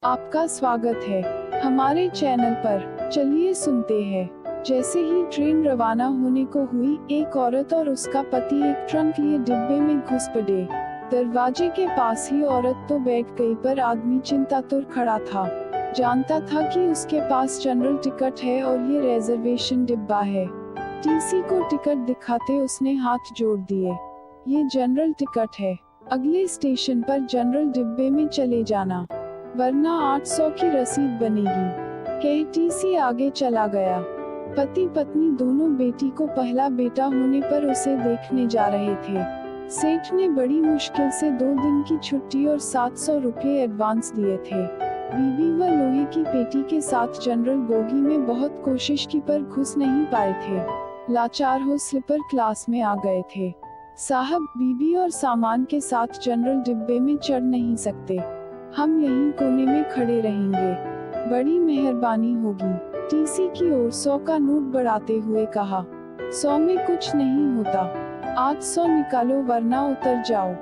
आपका स्वागत है हमारे चैनल पर। चलिए सुनते हैं। जैसे ही ट्रेन रवाना होने को हुई, एक औरत और उसका पति एक ट्रंक लिए डिब्बे में घुस पड़े। दरवाजे के पास ही औरत तो बैठ गई, पर आदमी चिंतातुर खड़ा था। जानता था कि उसके पास जनरल टिकट है और ये रिजर्वेशन डिब्बा है। टीसी को टिकट दिखाते उसने हाथ जोड़ दिए। ये जनरल टिकट है, अगले स्टेशन पर जनरल डिब्बे में चले जाना, वरना 800 की रसीद बनेगी। कह टीसी आगे चला गया। पति पत्नी दोनों बेटी को पहला बेटा होने पर उसे देखने जा रहे थे। सेठ ने बड़ी मुश्किल से 2 दिन की छुट्टी और 700 रुपये एडवांस दिए थे। बीबी व लोहे की पेटी के साथ जनरल बोगी में बहुत कोशिश की, पर घुस नहीं पाए थे। लाचार हो स्लीपर क्लास में आ गए थे। साहब, बीबी और सामान के साथ जनरल डिब्बे में चढ़ नहीं सकते, हम यहीं कोने में खड़े रहेंगे, बड़ी मेहरबानी होगी। टीसी की ओर 100 का नोट बढ़ाते हुए कहा। 100 में कुछ नहीं होता, 800 निकालो वरना उतर जाओ।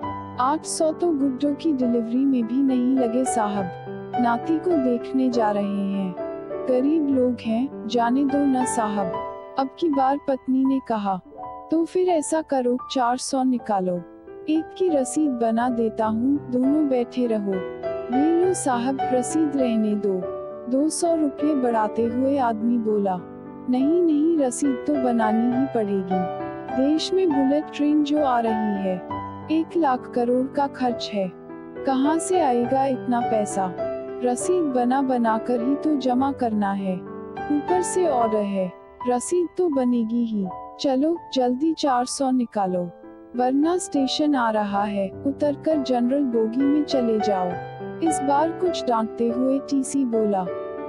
800 तो गुड्डो की डिलीवरी में भी नहीं लगे साहब, नाती को देखने जा रहे हैं, गरीब लोग हैं, जाने दो न साहब। अब की बार पत्नी ने कहा, तो फिर ऐसा करो 400 निकालो, एक की रसीद बना देता हूँ, दोनों बैठे रहो। ये लो साहब, रसीद रहने दो। 200 रुपये बढ़ाते हुए आदमी बोला, नहीं नहीं, रसीद तो बनानी ही पड़ेगी। देश में बुलेट ट्रेन जो आ रही है, 1 लाख करोड़ का खर्च है, कहाँ से आएगा इतना पैसा? रसीद बना कर ही तो जमा करना है, ऊपर से ऑर्डर है, रसीद तो बनेगी ही। चलो जल्दी 400 निकालो, वरना स्टेशन आ रहा है, उतरकर जनरल बोगी में चले जाओ। इस बार कुछ डांटते हुए टीसी बोला।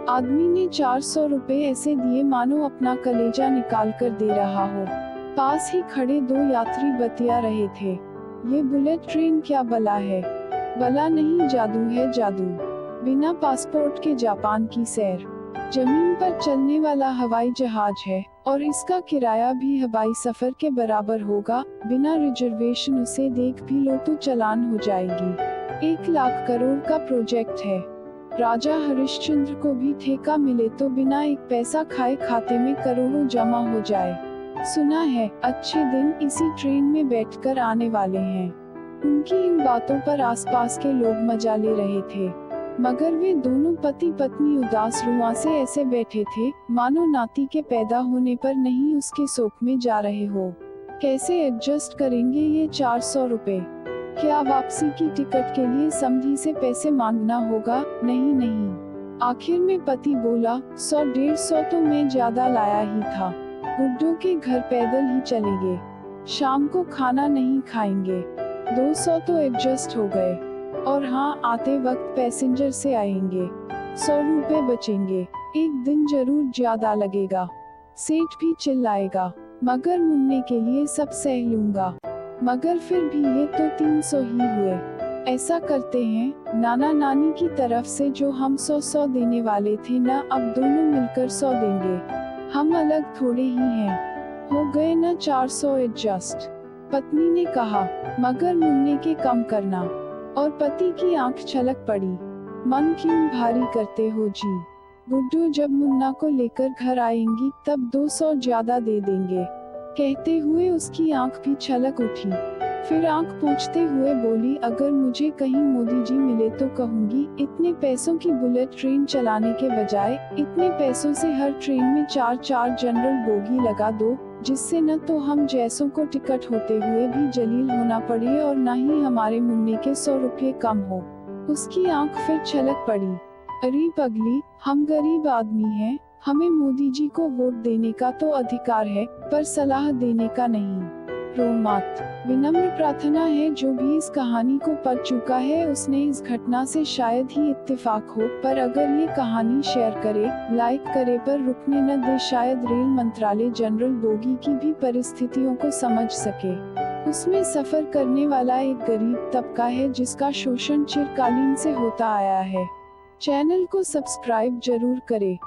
आदमी ने 400 रुपए ऐसे दिए मानो अपना कलेजा निकाल कर दे रहा हो। पास ही खड़े 2 यात्री बतिया रहे थे, ये बुलेट ट्रेन क्या बला है? बला नहीं, जादू है जादू। बिना पासपोर्ट के जापान की सैर, जमीन पर चलने वाला हवाई जहाज है, और इसका किराया भी हवाई सफर के बराबर होगा। बिना रिजर्वेशन उसे देख भी लो तो चालान हो जाएगी। 1 लाख करोड़ का प्रोजेक्ट है, राजा हरिश्चंद्र को भी ठेका मिले तो बिना एक पैसा खाए खाते में करोड़ों जमा हो जाए। सुना है अच्छे दिन इसी ट्रेन में बैठकर आने वाले हैं। उनकी इन बातों पर आसपास के लोग मजा ले रहे थे, मगर वे दोनों पति पत्नी उदास रुआ से ऐसे बैठे थे मानो नाती के पैदा होने पर नहीं उसके शोक में जा रहे हो। कैसे एडजस्ट करेंगे ये 400 रुपए? क्या वापसी की टिकट के लिए समधी से पैसे मांगना होगा? नहीं नहीं। आखिर में पति बोला, 100-150 तो मैं ज्यादा लाया ही था, गुड्डो के घर पैदल ही चलेंगे, शाम को खाना नहीं खाएंगे, 200 तो एडजस्ट हो गए, और हाँ, आते वक्त पैसेंजर से आएंगे, 100 रुपए बचेंगे। एक दिन जरूर ज्यादा लगेगा, सेठ भी चिल्लाएगा, मगर मुन्ने के लिए सब सह लूंगा। मगर फिर भी ये तो 300 ही हुए। ऐसा करते हैं, नाना नानी की तरफ से जो हम 100 देने वाले थे ना, अब दोनों मिलकर 100 देंगे, हम अलग थोड़े ही हैं, हो गए ना 400 एडजस्ट। पत्नी ने कहा, मगर मुन्ने के कम करना। और पति की आंख छलक पड़ी। मन क्यों भारी करते हो जी, गुड्डू जब मुन्ना को लेकर घर आएंगी तब 200 ज्यादा दे देंगे। कहते हुए उसकी आंख भी छलक उठी। फिर आंख पोंछते हुए बोली, अगर मुझे कहीं मोदी जी मिले तो कहूंगी, इतने पैसों की बुलेट ट्रेन चलाने के बजाय इतने पैसों से हर ट्रेन में 4-4 जनरल बोगी लगा दो, जिससे न तो हम जैसों को टिकट होते हुए भी जलील होना पड़े और न ही हमारे मुन्ने के 100 रुपये कम हो। उसकी आंख फिर छलक पड़ी। अरे पगली, हम गरीब आदमी हैं, हमें मोदी जी को वोट देने का तो अधिकार है, पर सलाह देने का नहीं। रो मत। विनम्र प्रार्थना है, जो भी इस कहानी को पढ़ चुका है उसने इस घटना से शायद ही इत्तेफाक हो, पर अगर ये कहानी शेयर करे, लाइक करे, पर रुकने न दे, शायद रेल मंत्रालय जनरल बोगी की भी परिस्थितियों को समझ सके। उसमें सफर करने वाला एक गरीब तबका है जिसका शोषण चिरकालीन से होता आया है। चैनल को सब्सक्राइब जरूर करें।